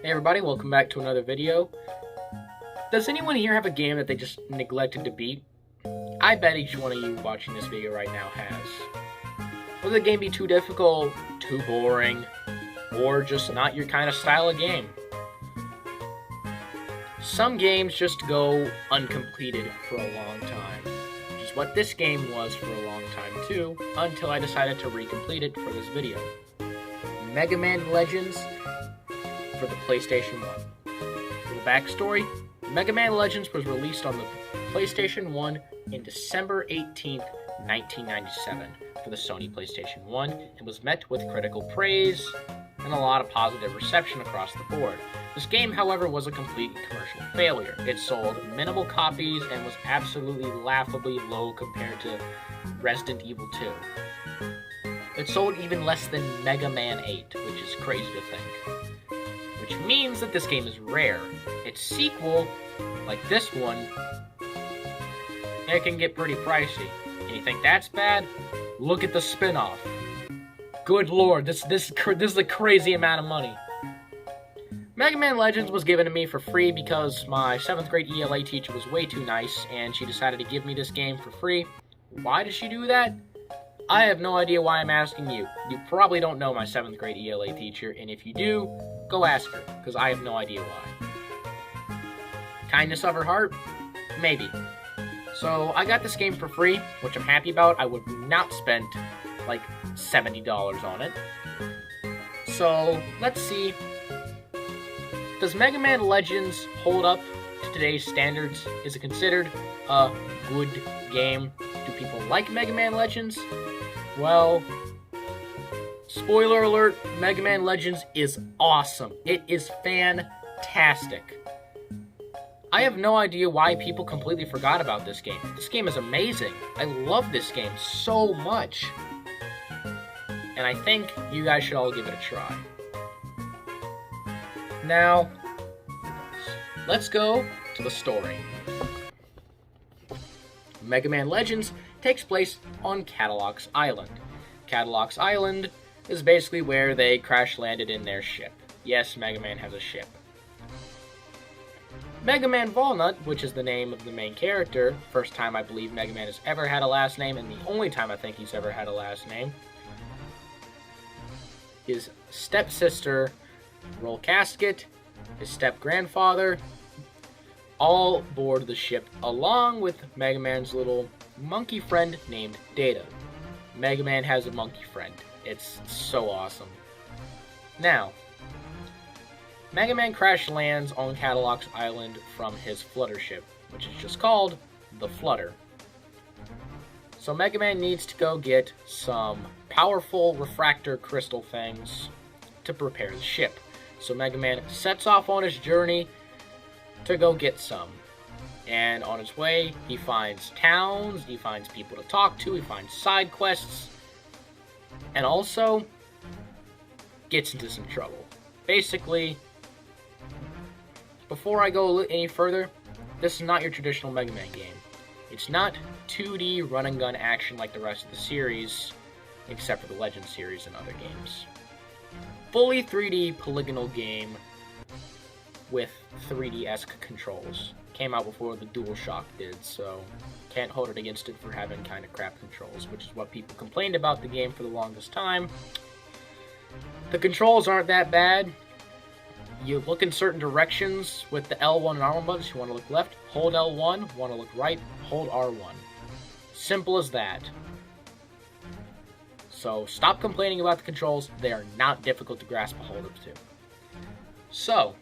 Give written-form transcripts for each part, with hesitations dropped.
Hey everybody, welcome back to another video. Does anyone here have a game that they just neglected to beat? I bet each one of you watching this video right now has. Will the game be too difficult, too boring, or just not your kind of style of game? Some games just go uncompleted for a long time, which is what this game was for a long time too, until I decided to recomplete it for this video. Mega Man Legends for the PlayStation 1. For the backstory, Mega Man Legends was released on the PlayStation 1 in December 18th, 1997 for the Sony PlayStation 1 and was met with critical praise and a lot of positive reception across the board. This game, however, was a complete commercial failure. It sold minimal copies and was absolutely laughably low compared to Resident Evil 2. It sold even less than Mega Man 8, which is crazy to think. Which means that this game is rare. Its sequel, like this one, it can get pretty pricey. And you think that's bad? Look at the spin-off. Good lord, this is a crazy amount of money. Mega Man Legends was given to me for free because my 7th grade ELA teacher was way too nice and she decided to give me this game for free. Why did she do that? I have no idea why I'm asking you. You probably don't know my 7th grade ELA teacher, and if you do, go ask her, because I have no idea why. Kindness of her heart? Maybe. So, I got this game for free, which I'm happy about. I would not spend, like, $70 on it. So, let's see. Does Mega Man Legends hold up to today's standards? Is it considered a good game? Do people like Mega Man Legends? Well, spoiler alert, Mega Man Legends is awesome. It is fantastic. I have no idea why people completely forgot about this game. This game is amazing. I love this game so much. And I think you guys should all give it a try. Now, let's go to the story. Mega Man Legends takes place on Catalox Island. Catalox Island is basically where they crash landed in their ship. Yes, Mega Man has a ship. Mega Man Walnut, which is the name of the main character, first time I believe Mega Man has ever had a last name, and the only time I think he's ever had a last name, his stepsister, Roll Casket, his step-grandfather, all board the ship along with Mega Man's little monkey friend named Data. Mega Man has a monkey friend. It's so awesome. Now, Mega Man crash lands on Catalox Island from his flutter ship, which is just called the Flutter. So Mega Man needs to go get some powerful refractor crystal things to prepare the ship. So Mega Man sets off on his journey to go get some. And on his way, he finds towns, he finds people to talk to, he finds side quests, and also gets into some trouble. Basically, before I go any further, this is not your traditional Mega Man game. It's not 2D run-and-gun action like the rest of the series, except for the Legends series and other games. Fully 3D polygonal game with 3D-esque controls. Came out before the DualShock did, so can't hold it against it for having kind of crap controls, which is what people complained about the game for the longest time. The controls aren't that bad. You look in certain directions with the L1 and R1 buttons. You want to look left, hold L1. Want to look right, hold R1. Simple as that. So stop complaining about the controls. They are not difficult to grasp a hold of too. So,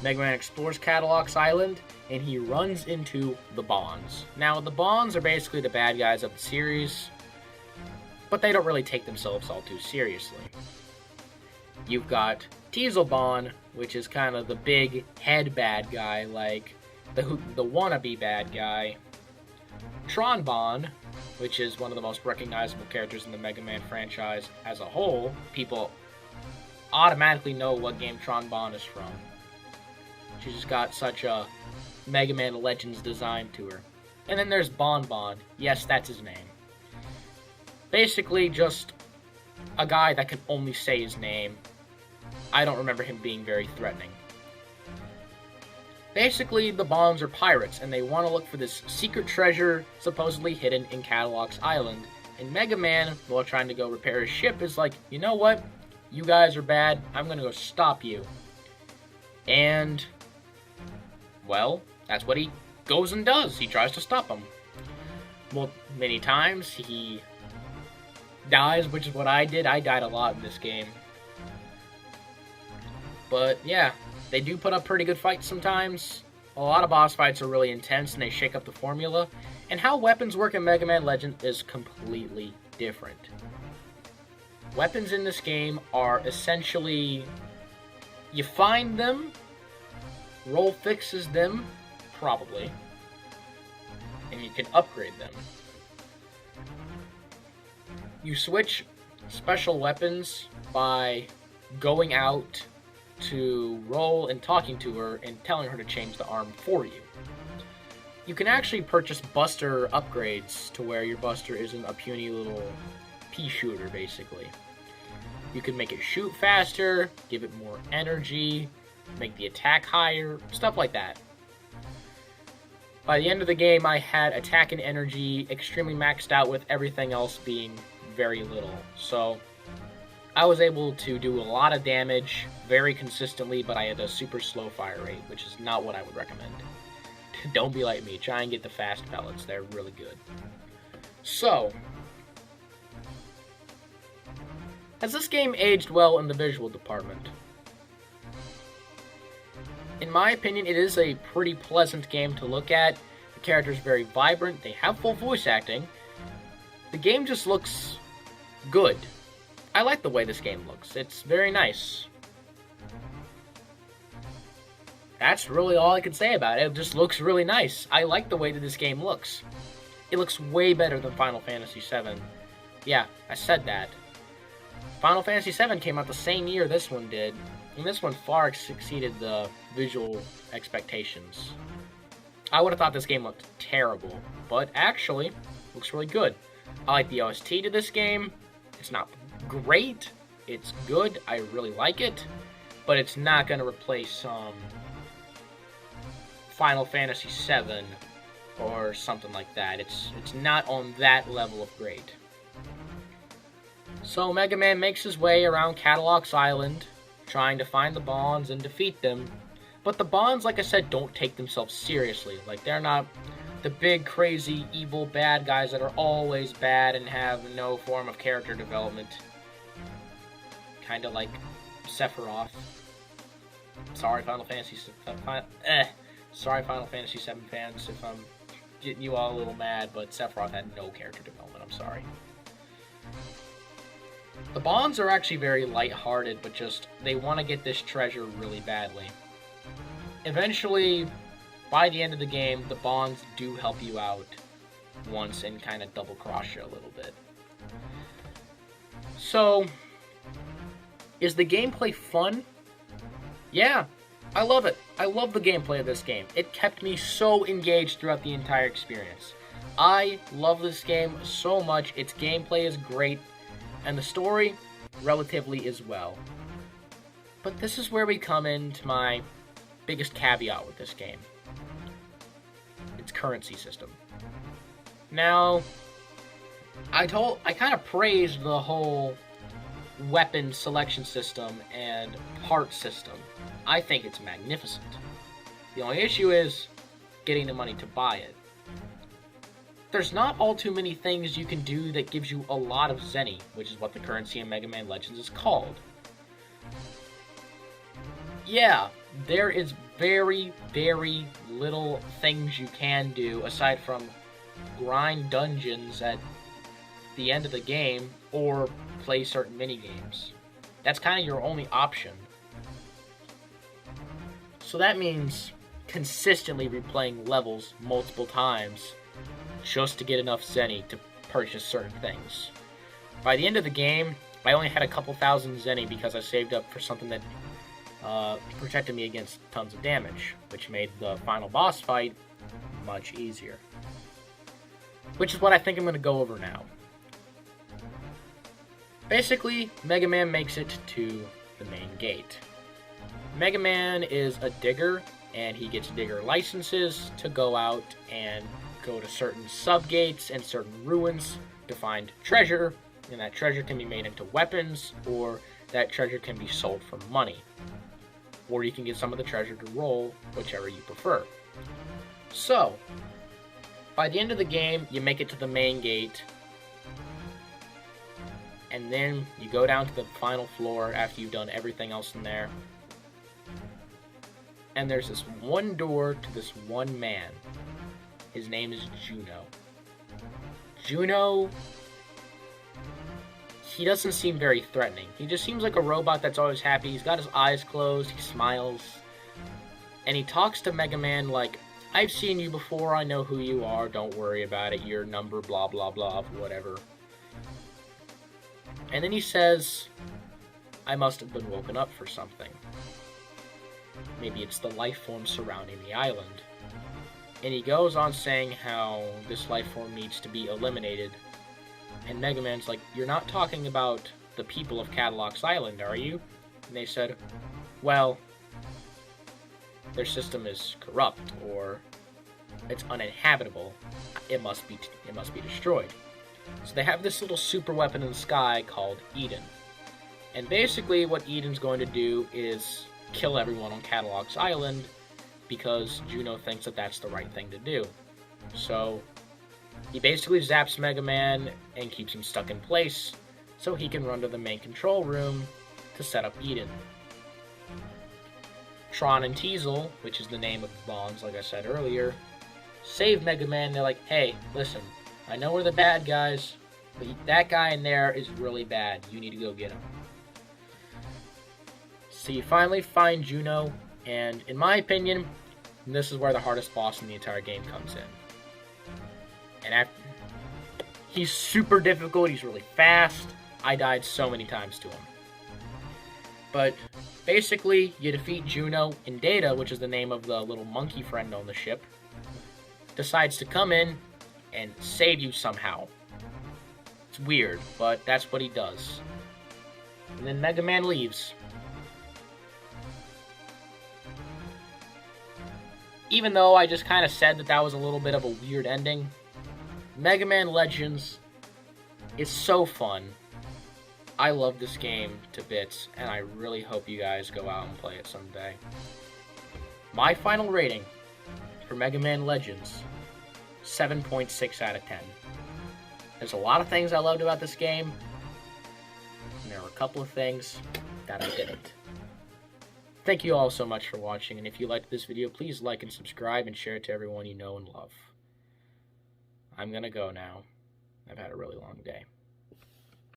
Mega Man explores Catalox Island, and he runs into the Bonds. Now, the Bonds are basically the bad guys of the series, but they don't really take themselves all too seriously. You've got Teaselbon, which is kind of the big head bad guy, like the wannabe bad guy. Tronbon, which is one of the most recognizable characters in the Mega Man franchise as a whole. People automatically know what game Tronbon is from. She's just got such a Mega Man Legends design to her. And then there's Bon Bon. Yes, that's his name. Basically just a guy that can only say his name I don't remember him being very threatening. Basically, the Bonds are pirates, and they want to look for this secret treasure supposedly hidden in Catalog's Island. And Mega Man, while trying to go repair his ship, is like, you know what? You guys are bad. I'm going to go stop you. And, well, that's what he goes and does. He tries to stop them. Well, many times he dies, which is what I did. I died a lot in this game. But, yeah. They do put up pretty good fights sometimes. A lot of boss fights are really intense and they shake up the formula. And how weapons work in Mega Man Legends is completely different. Weapons in this game are essentially, you find them, Roll fixes them, probably, and you can upgrade them. You switch special weapons by going out to Roll and talking to her and telling her to change the arm for you. You can actually purchase Buster upgrades to where your Buster isn't a puny little pea shooter, basically. You can make it shoot faster, give it more energy, make the attack higher, stuff like that. By the end of the game, I had attack and energy extremely maxed out with everything else being very little. So I was able to do a lot of damage very consistently, but I had a super slow fire rate, which is not what I would recommend. Don't be like me. Try and get the fast pellets. They're really good. So, has this game aged well in the visual department? In my opinion, it is a pretty pleasant game to look at. The characters are very vibrant. They have full voice acting. The game just looks good. I like the way this game looks. It's very nice. That's really all I can say about it. It just looks really nice. I like the way that this game looks. It looks way better than Final Fantasy VII. Yeah, I said that. Final Fantasy VII came out the same year this one did, and this one far exceeded the visual expectations. I would have thought this game looked terrible, but actually, looks really good. I like the OST to this game. It's not great. It's good. I really like it, but it's not going to replace Final Fantasy VII or something like that. It's not on that level of great. So Mega Man makes his way around Catalog's Island, trying to find the Bonds and defeat them. But the Bonds, like I said, don't take themselves seriously. Like, they're not the big, crazy, evil, bad guys that are always bad and have no form of character development. Kind of like Sephiroth. Sorry, Final Fantasy VII fans, if I'm getting you all a little mad, but Sephiroth had no character development, I'm sorry. The Bonds are actually very lighthearted, but just, they want to get this treasure really badly. Eventually, by the end of the game, the Bonds do help you out once and kind of double-cross you a little bit. So, is the gameplay fun? Yeah, I love it. I love the gameplay of this game. It kept me so engaged throughout the entire experience. I love this game so much. Its gameplay is great, and the story, relatively as well. But this is where we come into my biggest caveat with this game. Its currency system. Now, I kind of praised the whole weapon selection system and part system. I think it's magnificent. The only issue is getting the money to buy it. There's not all too many things you can do that gives you a lot of Zenny, which is what the currency in Mega Man Legends is called. Yeah, there is very, very little things you can do aside from grind dungeons at the end of the game or play certain mini-games. That's kind of your only option. So that means consistently replaying levels multiple times just to get enough Zenny to purchase certain things. By the end of the game, I only had a couple thousand Zenny because I saved up for something that protected me against tons of damage, which made the final boss fight much easier. Which is what I think I'm going to go over now. Basically, Mega Man makes it to the main gate. Mega Man is a digger, and he gets digger licenses to go out and go to certain sub-gates and certain ruins to find treasure, and that treasure can be made into weapons, or that treasure can be sold for money. Or you can get some of the treasure to roll, whichever you prefer. So, by the end of the game, you make it to the main gate, and then you go down to the final floor after you've done everything else in there. And there's this one door to this one man. His name is Juno. Juno, he doesn't seem very threatening. He just seems like a robot that's always happy. He's got his eyes closed, he smiles, and he talks to Mega Man like, I've seen you before, I know who you are, don't worry about it, your number, blah blah blah, whatever. And then he says, I must have been woken up for something. Maybe it's the life form surrounding the island. And he goes on saying how this life form needs to be eliminated. And Mega Man's like, you're not talking about the people of Cadillac's Island, are you? And they said, well, their system is corrupt, or it's uninhabitable. It must be destroyed. So they have this little super weapon in the sky called Eden. And basically what Eden's going to do is kill everyone on Cadillac's Island, because Juno thinks that that's the right thing to do. So he basically zaps Mega Man and keeps him stuck in place so he can run to the main control room to set up Eden. Tron and Teasel, which is the name of the bonds like I said earlier, save Mega Man. They're like, hey, listen, I know we're the bad guys, but that guy in there is really bad. You need to go get him. So you finally find Juno, and in my opinion, this is where the hardest boss in the entire game comes in. And he's super difficult, he's really fast. I died so many times to him. But basically, you defeat Juno, and Data, which is the name of the little monkey friend on the ship, decides to come in and save you somehow. It's weird, but that's what he does. And then Mega Man leaves. Even though I just kind of said that that was a little bit of a weird ending, Mega Man Legends is so fun. I love this game to bits, and I really hope you guys go out and play it someday. My final rating for Mega Man Legends, 7.6 out of 10. There's a lot of things I loved about this game, and there were a couple of things that I didn't. Thank you all so much for watching, and if you liked this video, please like and subscribe and share it to everyone you know and love. I'm gonna go now. I've had a really long day.